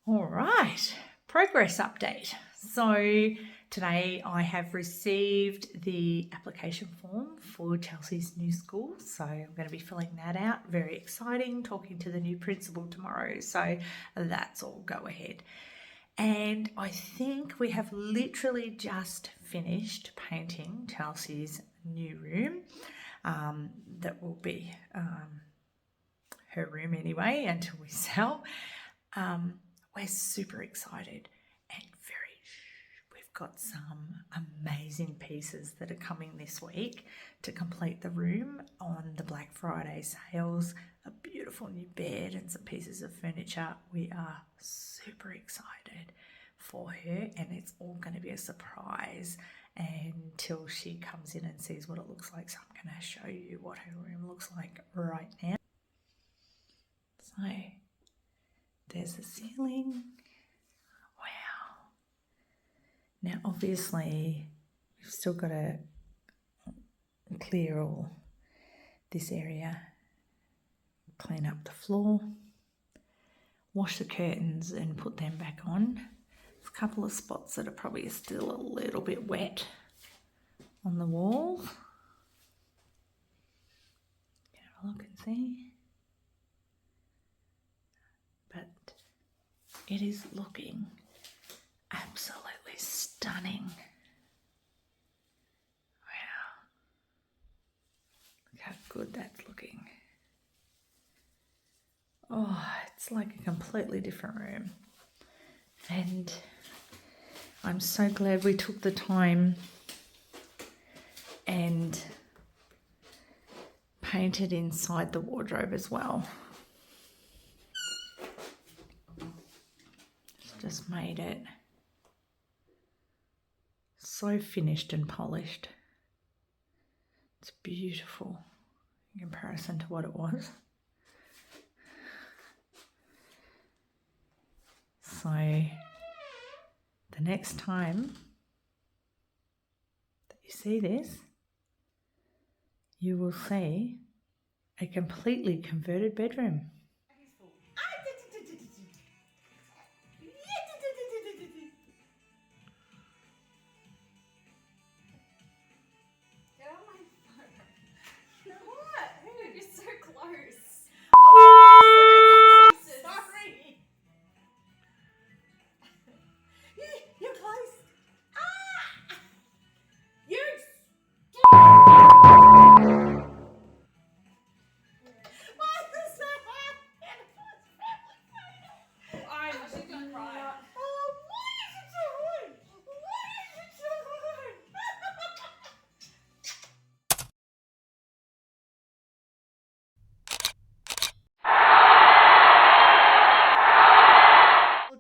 All right, progress update. So today I have received the application form for Chelsea's new school. So I'm going to be filling that out. Very exciting, talking to the new principal tomorrow. So that's all go ahead. And I think we have literally just finished painting Chelsea's new room. That will be her room anyway until we sell. We're super excited and we've got some amazing pieces that are coming this week to complete the room on the Black Friday sales. A beautiful new bed and some pieces of furniture. We are super excited for her, and it's all going to be a surprise until she comes in and sees what it looks like. So I'm going to show you what her room looks like right now. So there's the ceiling. Wow. Now, obviously, we've still got to clear all this area, clean up the floor, wash the curtains and put them back on. There's a couple of spots that are probably still a little bit wet on the wall. Can have a look and see. But it is looking absolutely stunning. Wow. Look how good that's looking. Oh, it's like a completely different room. And I'm so glad we took the time and painted inside the wardrobe as well. Just made it so finished and polished. It's beautiful in comparison to what it was. So the next time that you see this, you will see a completely converted bedroom.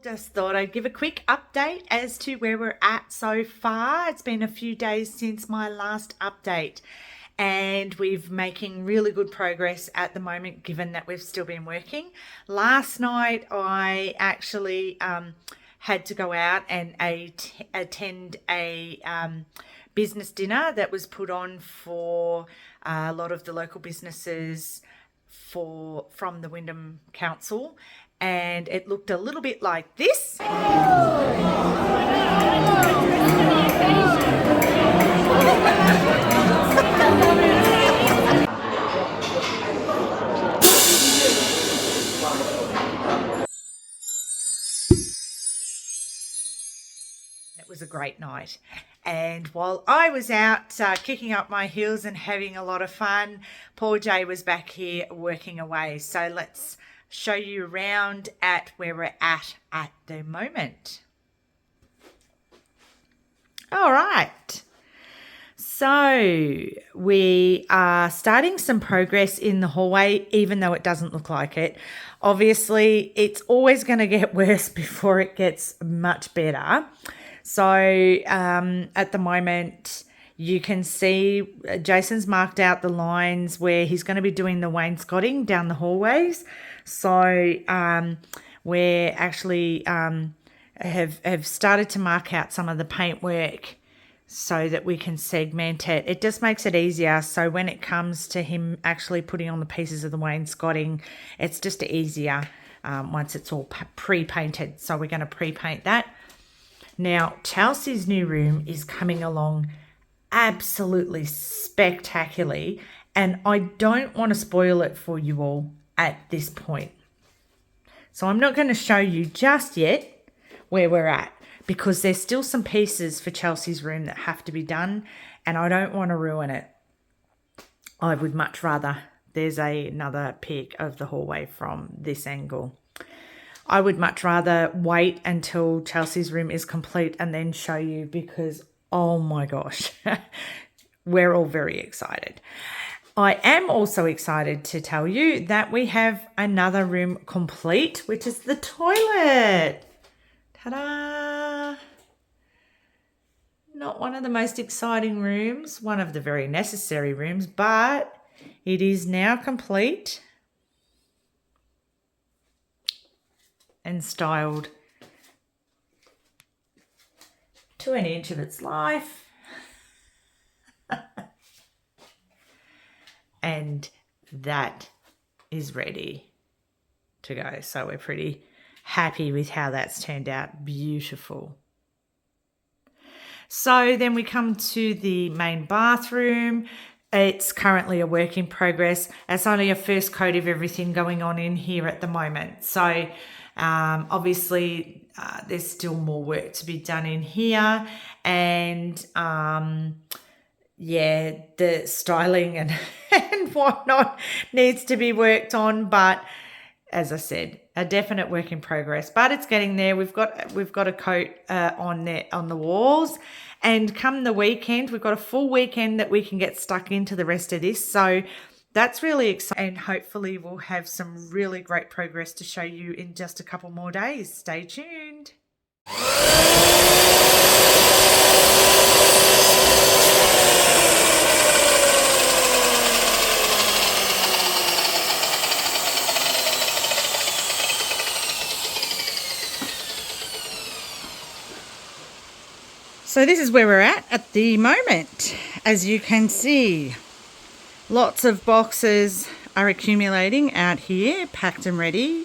Just thought I'd give a quick update as to where we're at so far. It's been a few days since my last update, and we're making really good progress at the moment given that we've still been working. Last night I actually had to go out and attend a business dinner that was put on for a lot of the local businesses from the Wyndham Council, and it looked a little bit like this. It was a great night. And while I was out kicking up my heels and having a lot of fun, poor Jay was back here working away. So let's show you around at where we're at the moment. All right. So we are starting some progress in the hallway, even though it doesn't look like it. Obviously, it's always going to get worse before it gets much better. So at the moment, you can see Jason's marked out the lines where he's going to be doing the wainscoting down the hallways. So we're actually have started to mark out some of the paintwork so that we can segment it. It just makes it easier. So when it comes to him actually putting on the pieces of the wainscoting, it's just easier once it's all pre-painted. So we're going to pre-paint that. Now, Chelsea's new room is coming along absolutely spectacularly, and I don't want to spoil it for you all at this point. So I'm not going to show you just yet where we're at, because there's still some pieces for Chelsea's room that have to be done, and I don't want to ruin it. I would much rather, there's another pic of the hallway from this angle. I would much rather wait until Chelsea's room is complete and then show you, because oh my gosh, we're all very excited. I am also excited to tell you that we have another room complete, which is the toilet. Ta-da! Not one of the most exciting rooms, one of the very necessary rooms, but it is now complete and styled to an inch of its life. And that is ready to go. So we're pretty happy with how that's turned out. Beautiful. So then we come to the main bathroom. It's currently a work in progress. It's only a first coat of everything going on in here at the moment. So obviously there's still more work to be done in here, and yeah, the styling and whatnot needs to be worked on, but as I said, a definite work in progress, but it's getting there. We've got a coat on the walls, and come the weekend, we've got a full weekend that we can get stuck into the rest of this. So that's really exciting, and hopefully we'll have some really great progress to show you in just a couple more days. Stay tuned. So this is where we're at the moment. As you can see, lots of boxes are accumulating out here, packed and ready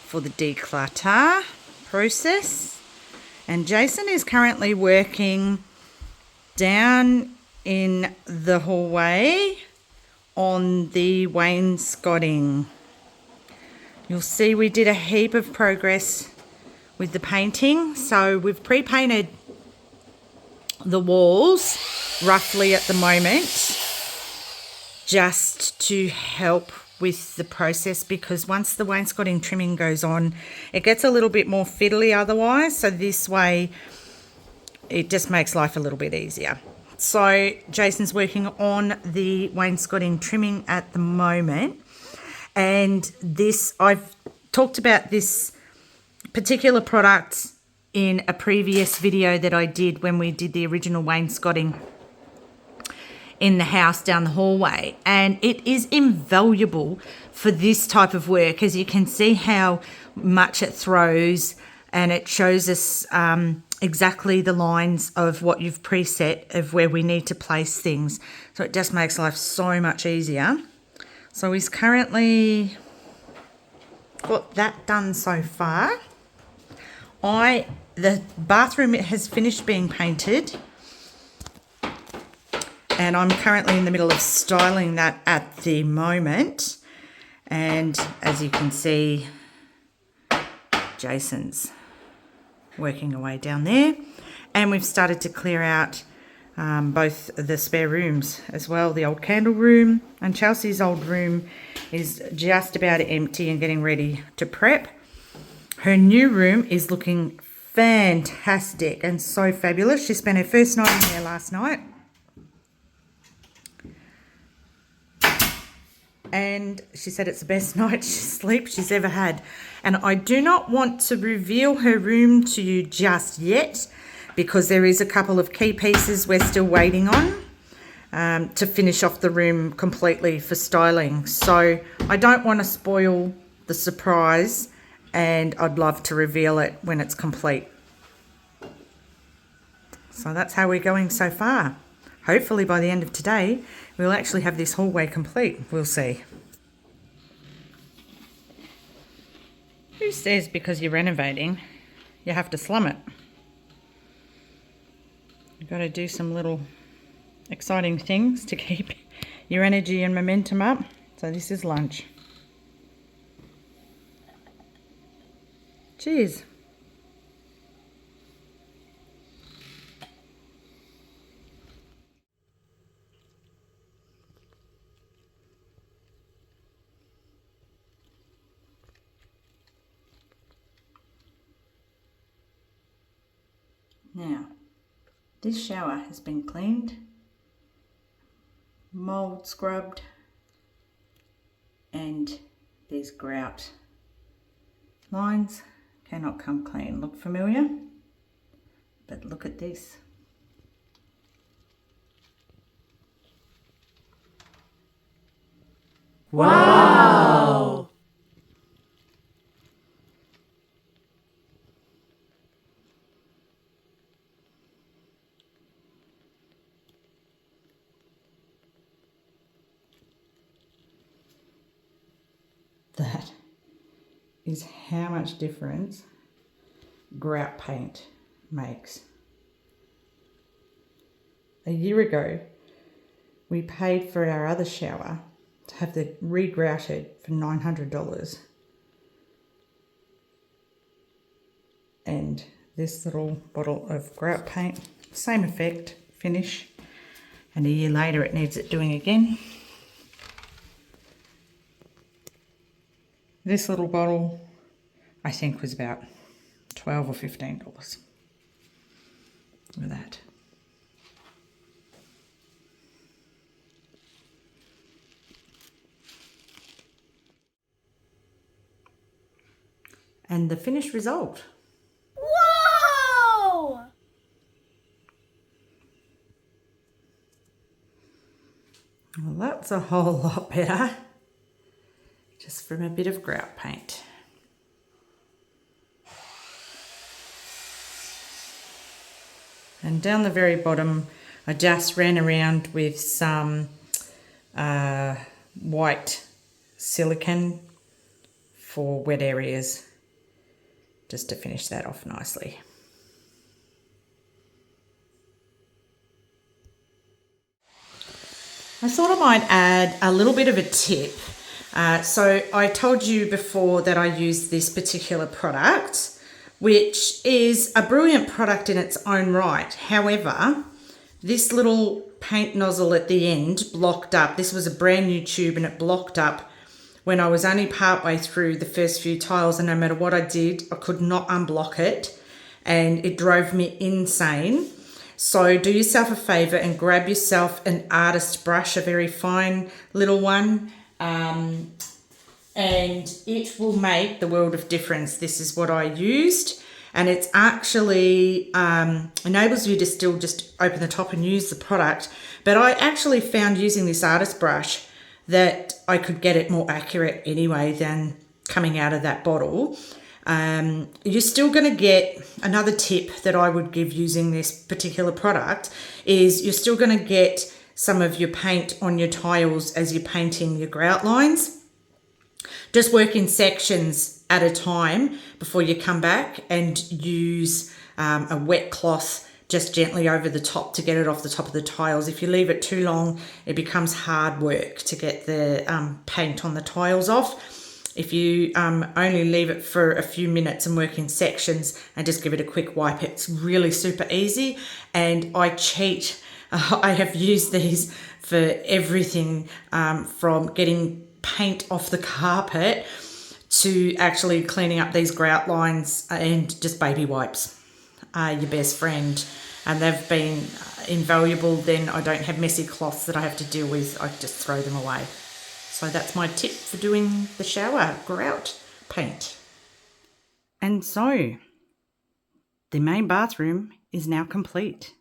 for the declutter process. And Jason is currently working down in the hallway on the wainscoting. You'll see we did a heap of progress with the painting. So we've pre-painted the walls roughly at the moment, just to help with the process, because once the wainscoting trimming goes on, it gets a little bit more fiddly otherwise. So this way it just makes life a little bit easier. So Jason's working on the wainscoting trimming at the moment, and this, I've talked about this particular product in a previous video that I did when we did the original wainscoting in the house down the hallway, and it is invaluable for this type of work. As you can see how much it throws, and it shows us exactly the lines of what you've preset of where we need to place things. So it just makes life so much easier. So he's currently got that done so far. The bathroom has finished being painted, and I'm currently in the middle of styling that at the moment. And as you can see, Jason's working away down there, and we've started to clear out both the spare rooms as well. The old candle room and Chelsea's old room is just about empty and getting ready to prep. Her new room is looking fantastic and so fabulous. She spent her first night in there last night, and she said it's the best night's sleep she's ever had. And I do not want to reveal her room to you just yet, because there is a couple of key pieces we're still waiting on to finish off the room completely for styling. So I don't want to spoil the surprise, and I'd love to reveal it when it's complete. So that's how we're going so far. Hopefully by the end of today, we'll actually have this hallway complete. We'll see. Who says because you're renovating, you have to slum it? You've got to do some little exciting things to keep your energy and momentum up. So this is lunch. Cheers. Now, this shower has been cleaned, mold scrubbed, and these grout lines cannot come clean. Look familiar? But look at this. Wow! That is how much difference grout paint makes. A year ago, we paid for our other shower to have the re-grouted for $900. And this little bottle of grout paint, same effect, finish, and a year later it needs it doing again. This little bottle, I think, was about $12 or $15. Look at that. And the finished result. Whoa! Well, that's a whole lot better. Just from a bit of grout paint. And down the very bottom, I just ran around with some white silicone for wet areas, just to finish that off nicely. I thought I might add a little bit of a tip. So I told you before that I use this particular product, which is a brilliant product in its own right. However, this little paint nozzle at the end blocked up. This was a brand new tube and it blocked up when I was only partway through the first few tiles, and no matter what I did, I could not unblock it and it drove me insane. So do yourself a favor and grab yourself an artist brush, a very fine little one, and it will make the world of difference. This is what I used, and it's actually enables you to still just open the top and use the product. But I actually found using this artist brush that I could get it more accurate anyway than coming out of that bottle. You're still going to get another tip that I would give using this particular product is you're still going to get some of your paint on your tiles as you're painting your grout lines. Just work in sections at a time before you come back and use a wet cloth just gently over the top to get it off the top of the tiles. If you leave it too long, it becomes hard work to get the paint on the tiles off. If you only leave it for a few minutes and work in sections and just give it a quick wipe, it's really super easy. And I cheat. I have used these for everything from getting paint off the carpet to actually cleaning up these grout lines, and just baby wipes are your best friend. And they've been invaluable. Then I don't have messy cloths that I have to deal with. I just throw them away. So that's my tip for doing the shower grout paint. And so the main bathroom is now complete.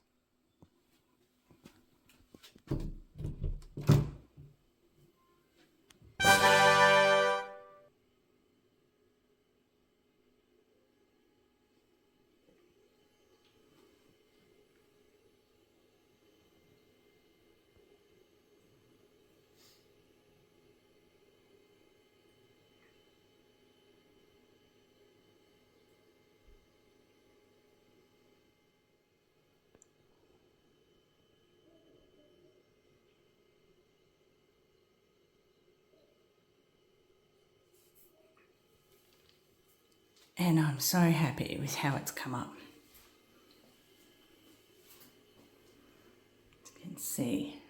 And I'm so happy with how it's come up. As you can see,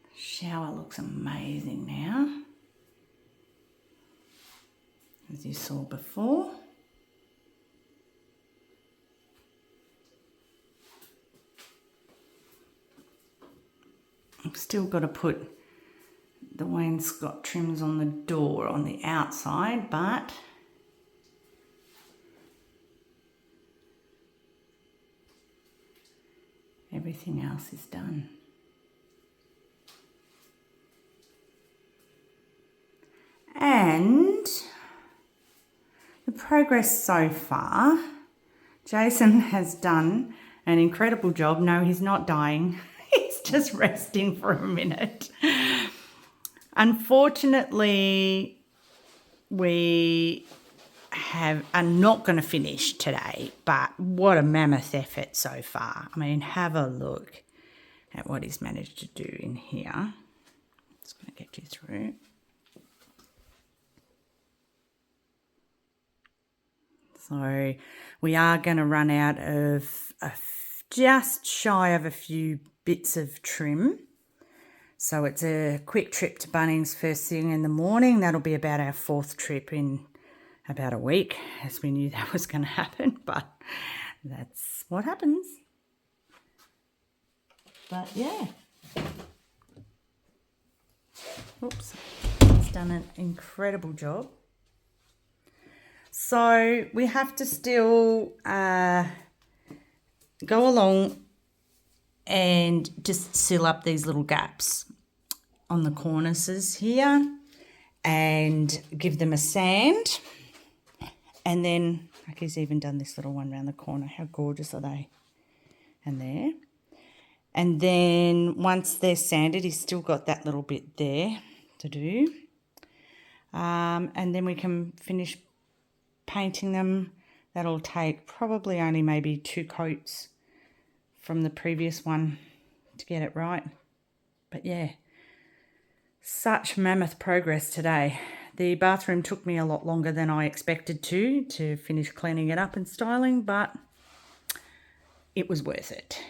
the shower looks amazing now, as you saw before. I've still got to put the wainscot trims on the door on the outside, but everything else is done. And the progress so far, Jason has done an incredible job. No, he's not dying. He's just resting for a minute. Unfortunately, we are not going to finish today, but what a mammoth effort so far. I mean, have a look at what he's managed to do in here. Just going to get you through. So we are going to run out of just shy of a few bits of trim. So it's a quick trip to Bunnings first thing in the morning. That'll be about our 4th trip in about a week, as we knew that was going to happen, but that's what happens. But yeah. Oops. It's done an incredible job. So we have to still go along and just seal up these little gaps on the cornices here and give them a sand. And then, like, he's even done this little one around the corner. How gorgeous are they? And there. And then once they're sanded, he's still got that little bit there to do. And then we can finish painting them. That'll take probably only maybe 2 coats from the previous one to get it right. But yeah, such mammoth progress today. The bathroom took me a lot longer than I expected to finish cleaning it up and styling, but it was worth it.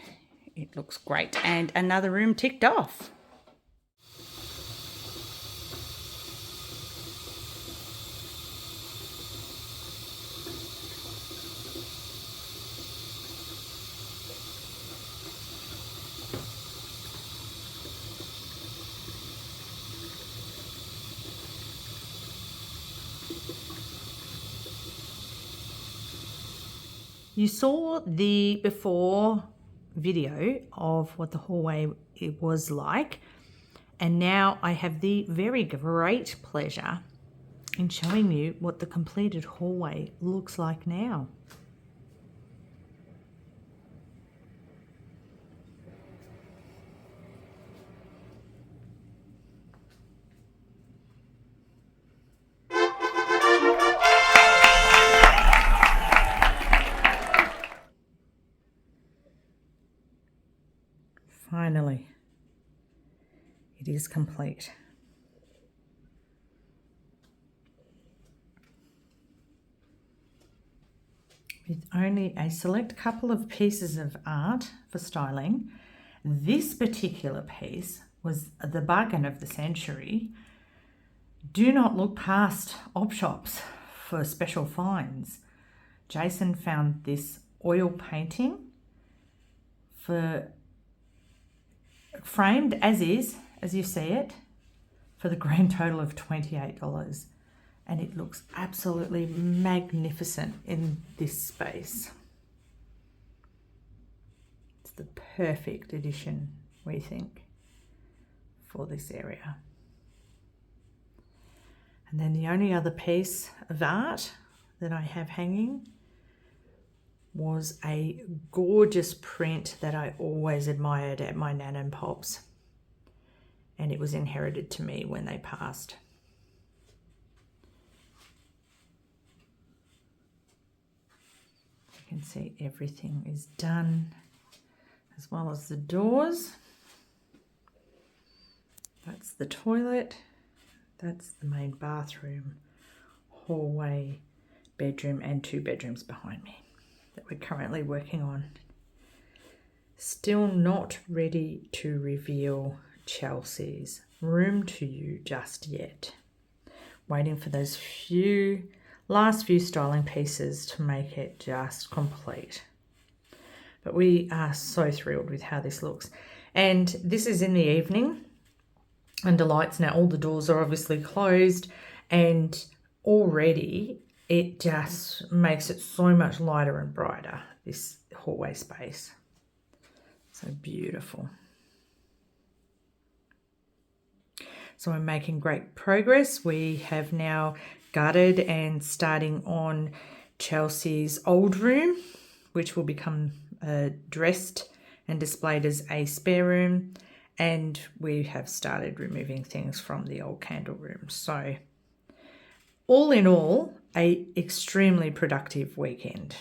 It looks great. And another room ticked off. You saw the before video of what the hallway it was like, and now I have the very great pleasure in showing you what the completed hallway looks like now. Finally, it is complete. With only a select couple of pieces of art for styling, this particular piece was the bargain of the century. Do not look past op shops for special finds. Jason found this oil painting for framed as is, as you see it, for the grand total of $28. And it looks absolutely magnificent in this space. It's the perfect addition, we think, for this area. And then the only other piece of art that I have hanging was a gorgeous print that I always admired at my nan and pop's, and it was inherited to me when they passed. You can see everything is done, as well as the doors. That's the toilet, that's the main bathroom hallway bedroom and 2 bedrooms behind me that we're currently working on. Still not ready to reveal Chelsea's room to you just yet. Waiting for those last few styling pieces to make it just complete. But we are so thrilled with how this looks. And this is in the evening under lights. Now all the doors are obviously closed, and already it just makes it so much lighter and brighter, this hallway space. So beautiful. So I'm making great progress. We have now gutted and starting on Chelsea's old room, which will become dressed and displayed as a spare room. And we have started removing things from the old candle room. So all in all, an extremely productive weekend.